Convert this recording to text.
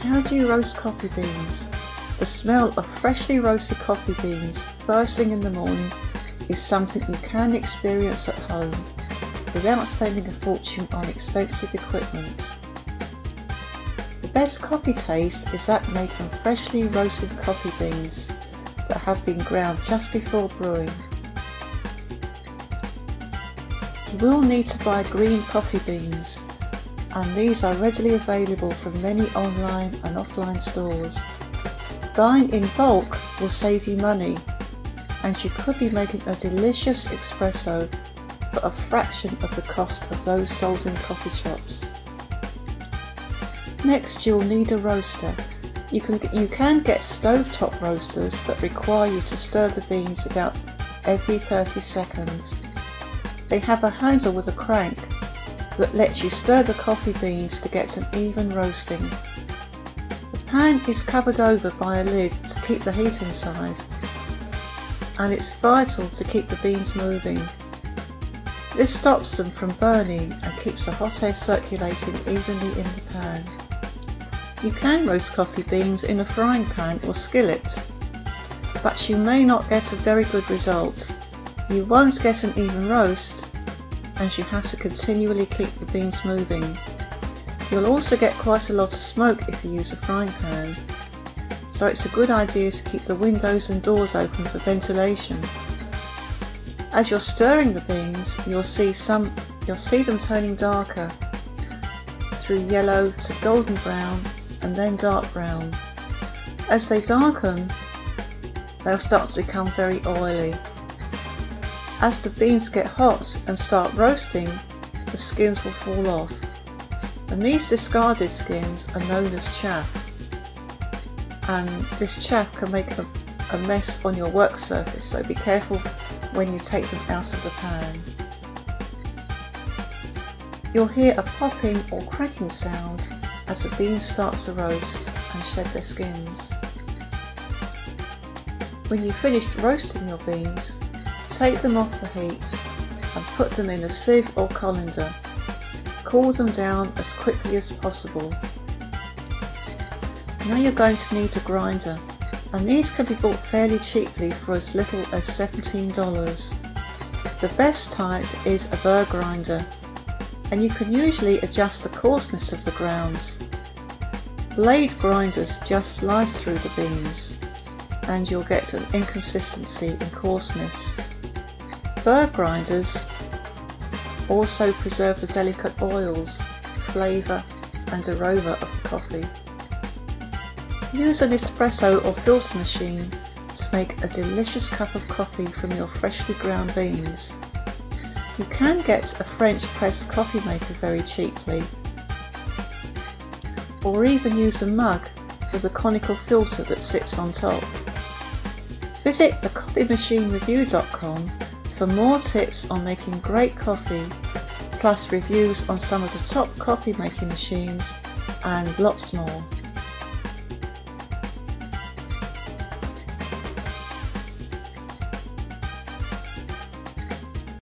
How do you roast coffee beans? The smell of freshly roasted coffee beans first thing in the morning is something you can experience at home without spending a fortune on expensive equipment. The best coffee taste is that made from freshly roasted coffee beans that have been ground just before brewing. You will need to buy green coffee beans, and these are readily available from many online and offline stores. Buying in bulk will save you money, and you could be making a delicious espresso for a fraction of the cost of those sold in coffee shops. Next, you'll need a roaster. You can get stovetop roasters that require you to stir the beans about every 30 seconds. They have a handle with a crank that lets you stir the coffee beans to get an even roasting. The pan is covered over by a lid to keep the heat inside, and it's vital to keep the beans moving. This stops them from burning and keeps the hot air circulating evenly in the pan. You can roast coffee beans in a frying pan or skillet, but you may not get a very good result. You won't get an even roast, and you have to continually keep the beans moving. You'll also get quite a lot of smoke if you use a frying pan, so it's a good idea to keep the windows and doors open for ventilation. As you're stirring the beans, you'll see them turning darker through yellow to golden brown and then dark brown. As they darken, they'll start to become very oily. As the beans get hot and start roasting, the skins will fall off, and these discarded skins are known as chaff, and this chaff can make a mess on your work surface, so be careful when you take them out of the pan. You'll hear a popping or cracking sound as the beans start to roast and shed their skins. When you've finished roasting your beans, take them off the heat and put them in a sieve or colander. Cool them down as quickly as possible. Now you're going to need a grinder, and these can be bought fairly cheaply for as little as $17. The best type is a burr grinder, and you can usually adjust the coarseness of the grounds. Blade grinders just slice through the beans, and you'll get an inconsistency in coarseness. Burr grinders also preserve the delicate oils, flavour and aroma of the coffee. Use an espresso or filter machine to make a delicious cup of coffee from your freshly ground beans. You can get a French press coffee maker very cheaply, or even use a mug with a conical filter that sits on top. Visit thecoffeemachinereview.com for more tips on making great coffee, plus reviews on some of the top coffee making machines and lots more.